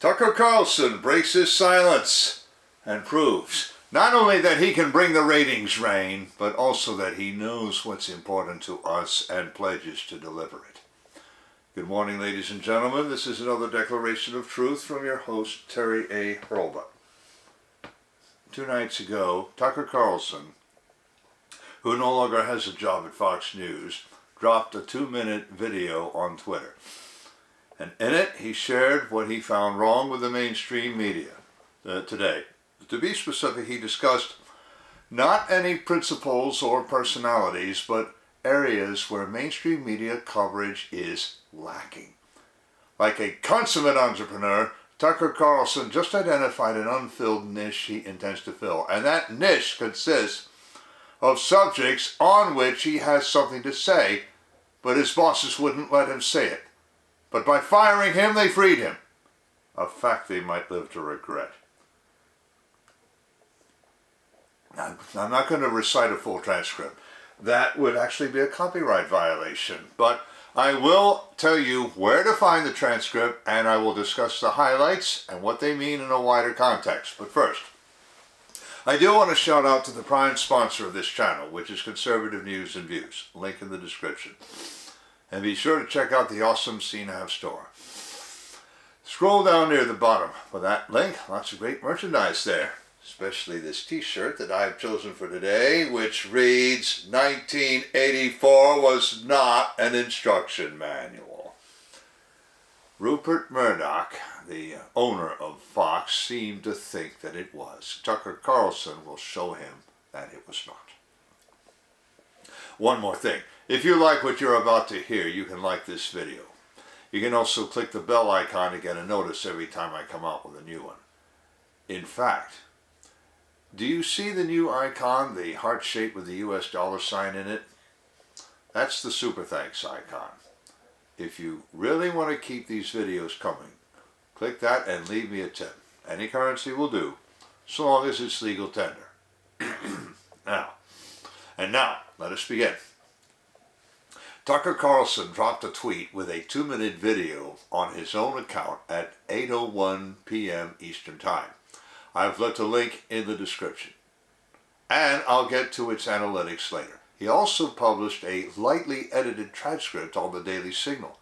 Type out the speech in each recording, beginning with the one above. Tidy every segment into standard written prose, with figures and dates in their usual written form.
Tucker Carlson breaks his silence and proves not only that he can bring the ratings reign, but also that he knows what's important to us and pledges to deliver it. Good morning, ladies and gentlemen. This is another declaration of truth from your host, Terry A. Hurlbut. 2 nights ago, Tucker Carlson, who no longer has a job at Fox News, dropped a 2-minute video on Twitter. And in it, he shared what he found wrong with the mainstream media today. To be specific, he discussed not any principles or personalities, but areas where mainstream media coverage is lacking. Like a consummate entrepreneur, Tucker Carlson just identified an unfilled niche he intends to fill. And that niche consists of subjects on which he has something to say, but his bosses wouldn't let him say it. But by firing him, they freed him. A fact they might live to regret. I'm not going to recite a full transcript. That would actually be a copyright violation. But I will tell you where to find the transcript, and I will discuss the highlights and what they mean in a wider context. But first, I do want to shout out to the prime sponsor of this channel, which is Conservative News and Views. Link in the description. And be sure to check out the awesome CNAV Store. Scroll down near the bottom for that link. Lots of great merchandise there. Especially this t-shirt that I've chosen for today, which reads, 1984 was not an instruction manual. Rupert Murdoch, the owner of Fox, seemed to think that it was. Tucker Carlson will show him that it was not. One more thing. If you like what you're about to hear, you can like this video. You can also click the bell icon to get a notice every time I come out with a new one. In fact, do you see the new icon, the heart shape with the US dollar sign in it? That's the super thanks icon. If you really want to keep these videos coming, click that and leave me a tip. Any currency will do, so long as it's legal tender. Now, let us begin. Tucker Carlson dropped a tweet with a 2-minute video on his own account at 8:01 p.m. Eastern Time. I've left a link in the description, and I'll get to its analytics later. He also published a lightly edited transcript on the Daily Signal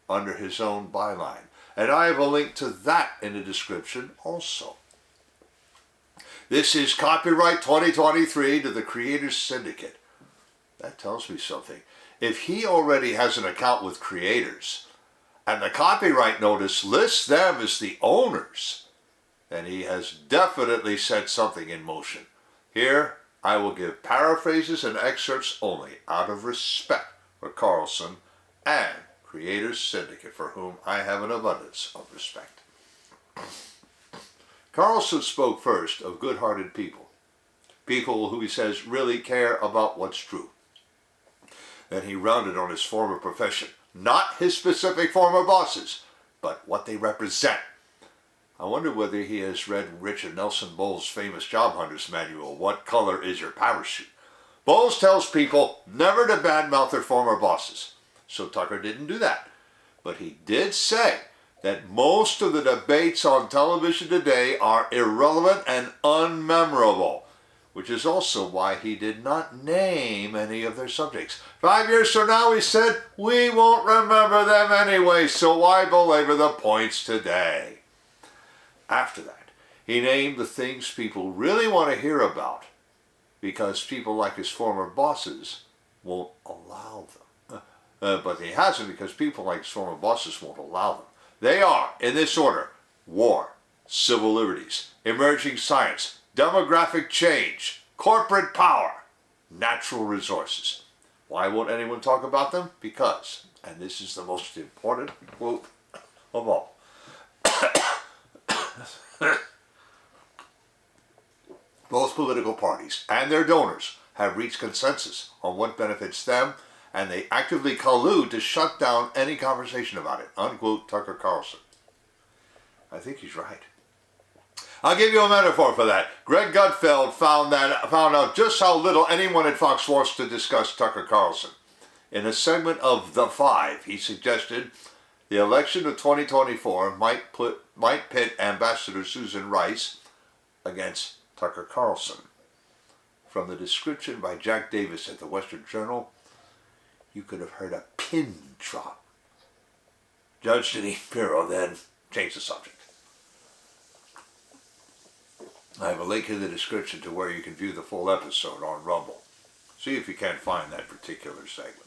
under his own byline, and I have a link to that in the description also. This is copyright 2023 to the Creators Syndicate. That tells me something. If he already has an account with creators, and the copyright notice lists them as the owners, then he has definitely set something in motion. Here, I will give paraphrases and excerpts only, out of respect for Carlson and Creators Syndicate, for whom I have an abundance of respect. Carlson spoke first of good-hearted people, people who he says really care about what's true. Then he rounded on his former profession, not his specific former bosses, but what they represent. I wonder whether he has read Richard Nelson Bowles' famous job hunter's manual, What Color is Your Parachute? Bowles tells people never to badmouth their former bosses. So Tucker didn't do that. But he did say that most of the debates on television today are irrelevant and unmemorable, which is also why he did not name any of their subjects. 5 years from now, he said, we won't remember them anyway, so why belabor the points today? After that, he named the things people really want to hear about, because people like his former bosses won't allow them. But he hasn't, because people like his former bosses won't allow them. They are, in this order: war, civil liberties, emerging science, demographic change, corporate power, natural resources. Why won't anyone talk about them? Because, and this is the most important quote of all, both political parties and their donors have reached consensus on what benefits them, and they actively collude to shut down any conversation about it. Unquote, Tucker Carlson. I think he's right. I'll give you a metaphor for that. Greg Gutfeld found out just how little anyone at Fox wants to discuss Tucker Carlson. In a segment of The Five, he suggested The election of 2024 might pit Ambassador Susan Rice against Tucker Carlson. From the description by Jack Davis at the Western Journal, you could have heard a pin drop. Judge Denise Pirro then changed the subject. I have a link in the description to where you can view the full episode on Rumble. See if you can't find that particular segment.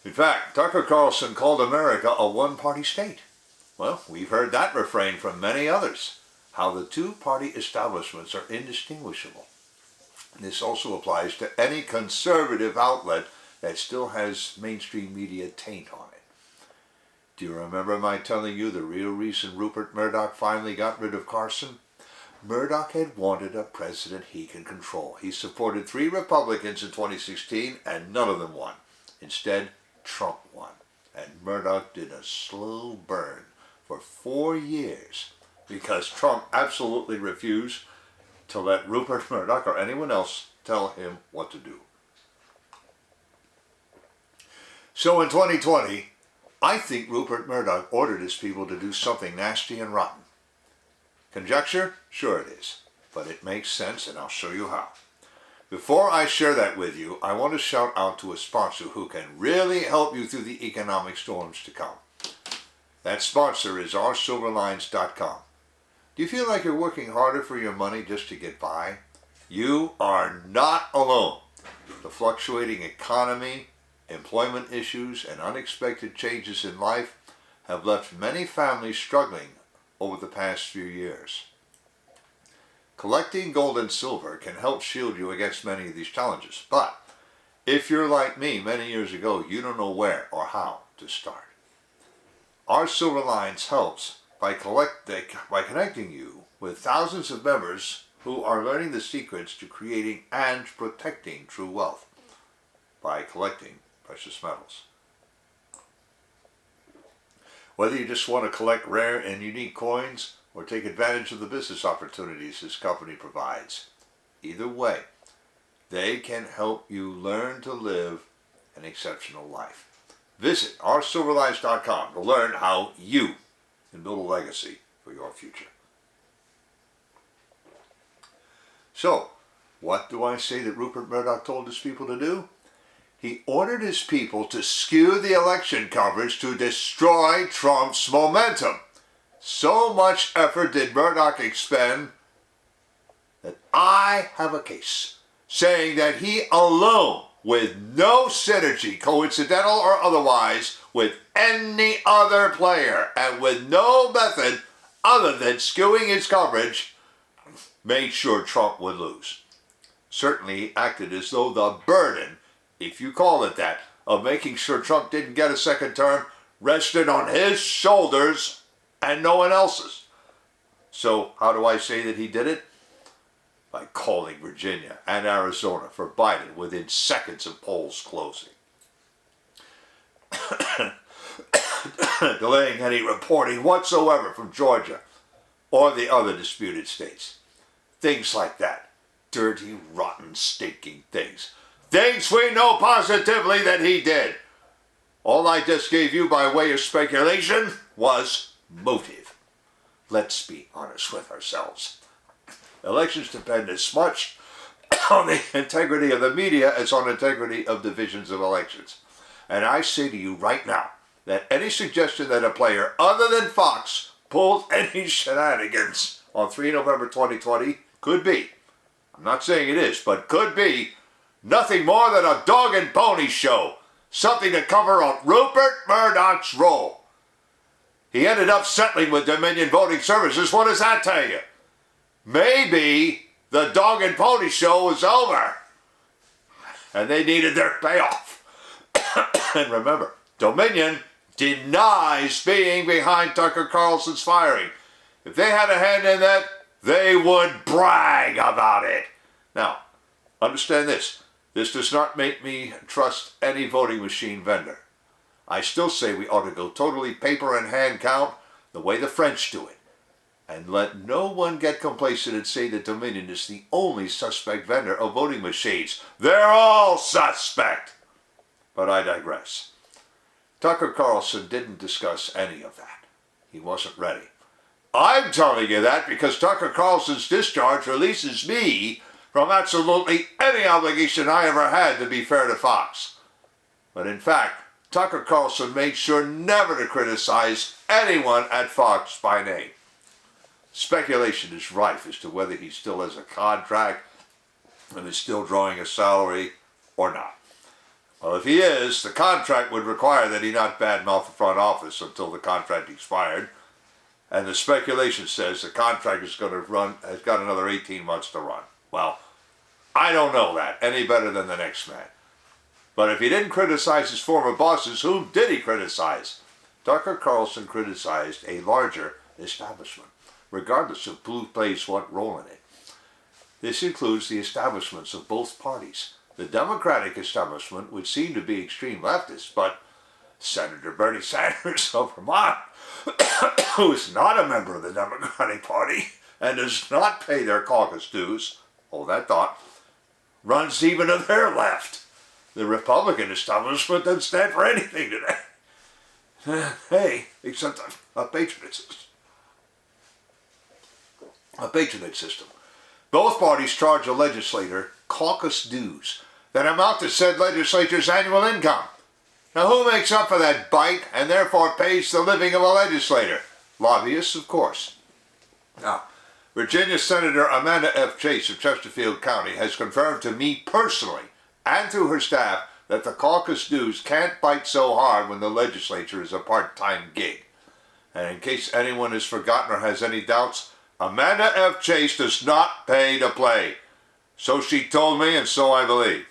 In fact, Tucker Carlson called America a one-party state. Well, we've heard that refrain from many others, how the two-party establishments are indistinguishable. This also applies to any conservative outlet that still has mainstream media taint on it. Do you remember my telling you the real reason Rupert Murdoch finally got rid of Carlson? Murdoch had wanted a president he can control. He supported 3 Republicans in 2016 and none of them won. Instead, Trump won. And Murdoch did a slow burn for 4 years because Trump absolutely refused to let Rupert Murdoch or anyone else tell him what to do. So in 2020, I think Rupert Murdoch ordered his people to do something nasty and rotten. Conjecture? Sure it is. But it makes sense, and I'll show you how. Before I share that with you, I want to shout out to a sponsor who can really help you through the economic storms to come. That sponsor is oursilverlines.com. Do you feel like you're working harder for your money just to get by? You are not alone. The fluctuating economy, employment issues, and unexpected changes in life have left many families struggling over the past few years. Collecting gold and silver can help shield you against many of these challenges, but if you're like me many years ago, you don't know where or how to start. Our Silver Lines helps by connecting you with thousands of members who are learning the secrets to creating and protecting true wealth by collecting precious metals. Whether you just want to collect rare and unique coins or take advantage of the business opportunities this company provides, either way, they can help you learn to live an exceptional life. Visit oursilverlines.com to learn how you can build a legacy for your future. So, what do I say that Rupert Murdoch told his people to do? He ordered his people to skew the election coverage to destroy Trump's momentum. So much effort did Murdoch expend that I have a case saying that he alone, with no synergy, coincidental or otherwise, with any other player and with no method other than skewing his coverage, made sure Trump would lose. Certainly he acted as though the burden, if you call it that, of making sure Trump didn't get a second term rested on his shoulders and no one else's. So how do I say that he did it? By calling Virginia and Arizona for Biden within seconds of polls closing. Delaying any reporting whatsoever from Georgia or the other disputed states. Things like that. Dirty, rotten, stinking things. Things we know positively that he did. All I just gave you by way of speculation was motive. Let's be honest with ourselves. Elections depend as much on the integrity of the media as on integrity of divisions of elections. And I say to you right now that any suggestion that a player other than Fox pulled any shenanigans on 3 November 2020 could be, I'm not saying it is, but could be, nothing more than a dog and pony show. Something to cover up Rupert Murdoch's role. He ended up settling with Dominion Voting Services. What does that tell you? Maybe the dog and pony show was over and they needed their payoff. And remember, Dominion denies being behind Tucker Carlson's firing. If they had a hand in that, they would brag about it. Now, understand this. This does not make me trust any voting machine vendor. I still say we ought to go totally paper and hand count the way the French do it. And let no one get complacent and say that Dominion is the only suspect vendor of voting machines. They're all suspect. But I digress. Tucker Carlson didn't discuss any of that. He wasn't ready. I'm telling you that because Tucker Carlson's discharge releases me from absolutely any obligation I ever had to be fair to Fox. But in fact, Tucker Carlson made sure never to criticize anyone at Fox by name. Speculation is rife as to whether he still has a contract and is still drawing a salary or not. Well, if he is, the contract would require that he not badmouth the front office until the contract expired. And the speculation says the contract is going to run, has got another 18 months to run. Well, I don't know that any better than the next man. But if he didn't criticize his former bosses, whom did he criticize? Tucker Carlson criticized a larger establishment, regardless of who plays what role in it. This includes the establishments of both parties. The Democratic establishment would seem to be extreme leftists, but Senator Bernie Sanders of Vermont, who is not a member of the Democratic Party and does not pay their caucus dues, hold that thought, runs even to their left. The Republican establishment doesn't stand for anything today. Hey, except a patronage system. A patronage system. Both parties charge a legislator caucus dues that amount to said legislature's annual income. Now, who makes up for that bite and therefore pays the living of a legislator? Lobbyists, of course. Now, Virginia Senator Amanda F. Chase of Chesterfield County has confirmed to me personally and to her staff that the caucus dues can't bite so hard when the legislature is a part-time gig. And in case anyone has forgotten or has any doubts, Amanda F. Chase does not pay to play. So she told me, and so I believe.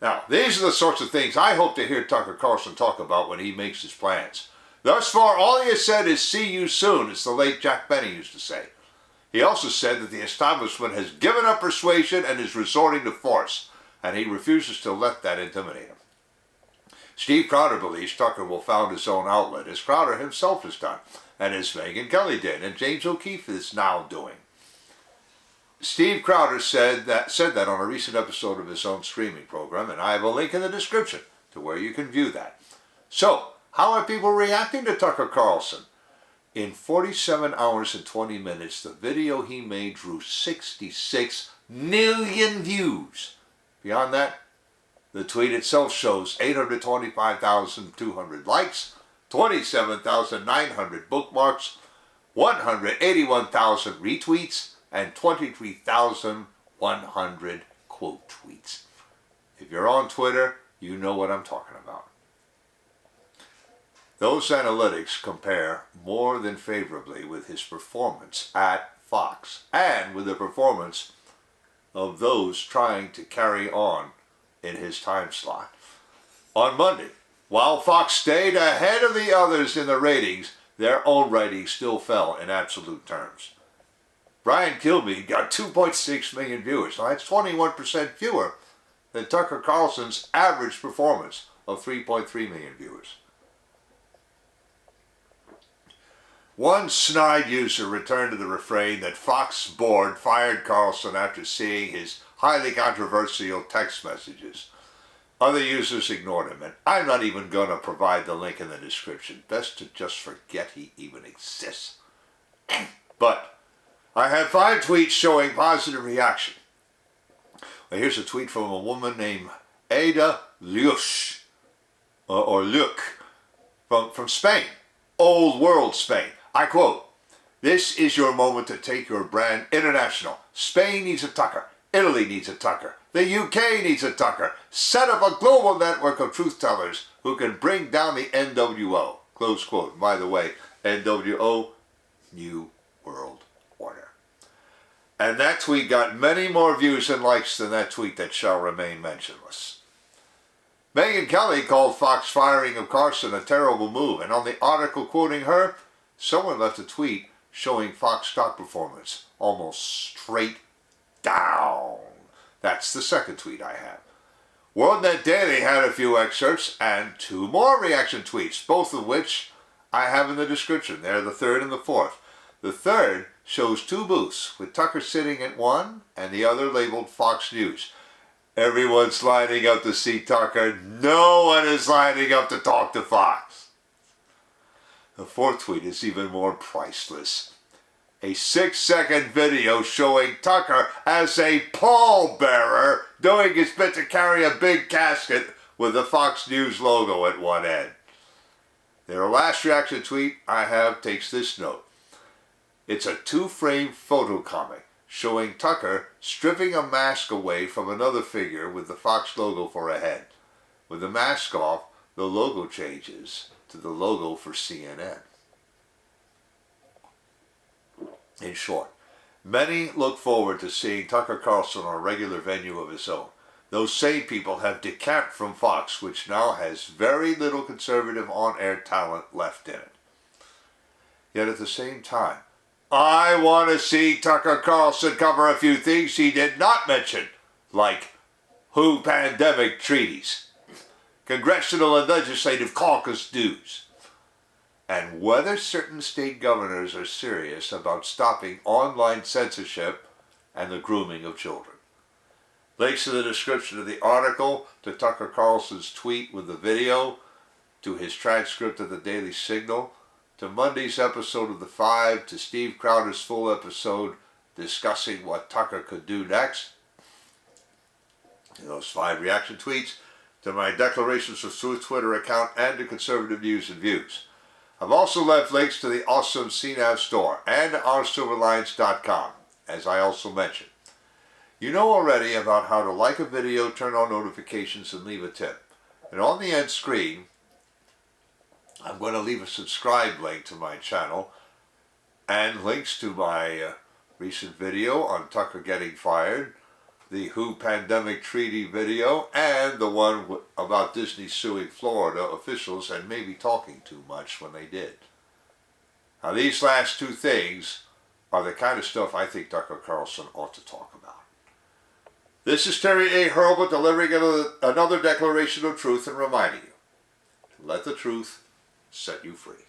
Now, these are the sorts of things I hope to hear Tucker Carlson talk about when he makes his plans. Thus far, all he has said is "see you soon," as the late Jack Benny used to say. He also said that the establishment has given up persuasion and is resorting to force, and he refuses to let that intimidate him. Steve Crowder believes Tucker will found his own outlet, as Crowder himself has done, and as Megyn Kelly did, and James O'Keefe is now doing. Steve Crowder said that on a recent episode of his own streaming program, and I have a link in the description to where you can view that. So, how are people reacting to Tucker Carlson? In 47 hours and 20 minutes, the video he made drew 66 million views. Beyond that, the tweet itself shows 825,200 likes, 27,900 bookmarks, 181,000 retweets, and 23,100 quote tweets. If you're on Twitter, you know what I'm talking about. Those analytics compare more than favorably with his performance at Fox and with the performance of those trying to carry on in his time slot. On Monday, while Fox stayed ahead of the others in the ratings, their own ratings still fell in absolute terms. Brian Kilmeade got 2.6 million viewers. Now that's 21% fewer than Tucker Carlson's average performance of 3.3 million viewers. One snide user returned to the refrain that Fox board fired Carlson after seeing his highly controversial text messages. Other users ignored him, and I'm not even going to provide the link in the description. Best to just forget he even exists. But I have 5 tweets showing positive reaction. Well, here's a tweet from a woman named Ada Luch, or Luc, from Spain, Old World Spain. I quote, "This is your moment to take your brand international. Spain needs a Tucker. Italy needs a Tucker. The UK needs a Tucker. Set up a global network of truth tellers who can bring down the NWO." Close quote. By the way, NWO, New World Order. And that tweet got many more views and likes than that tweet that shall remain mentionless. Megyn Kelly called Fox firing of Carlson a terrible move, and on the article quoting her, someone left a tweet showing Fox stock performance almost straight down. That's the second tweet I have. WorldNet Daily had a few excerpts and 2 more reaction tweets, both of which I have in the description. They're the third and the fourth. The third shows 2 booths, with Tucker sitting at one and the other labeled Fox News. Everyone's lining up to see Tucker. No one is lining up to talk to Fox. The fourth tweet is even more priceless. A 6-second video showing Tucker as a pallbearer doing his bit to carry a big casket with the Fox News logo at one end. Their last reaction tweet I have takes this note. It's a 2-frame photo comic showing Tucker stripping a mask away from another figure with the Fox logo for a head. With the mask off, the logo changes to the logo for CNN. In short, many look forward to seeing Tucker Carlson on a regular venue of his own. Those same people have decamped from Fox, which now has very little conservative on-air talent left in it. Yet at the same time, I want to see Tucker Carlson cover a few things he did not mention, like WHO pandemic treaties, congressional and legislative caucus dues, and whether certain state governors are serious about stopping online censorship and the grooming of children. Links in the description of the article, to Tucker Carlson's tweet with the video, to his transcript of the Daily Signal, to Monday's episode of The Five, to Steve Crowder's full episode discussing what Tucker could do next, to those 5 reaction tweets, to my Declarations of Truth Twitter account, and to Conservative News and Views. I've also left links to the awesome CNAV Store and oursilverlines.com, as I also mentioned. You know already about how to like a video, turn on notifications, and leave a tip. And on the end screen, I'm going to leave a subscribe link to my channel and links to my recent video on Tucker getting fired, the WHO pandemic treaty video, and the one about Disney suing Florida officials and maybe talking too much when they did. Now these last 2 things are the kind of stuff I think Tucker Carlson ought to talk about. This is Terry A. Hurlbut delivering another declaration of truth and reminding you to let the truth set you free.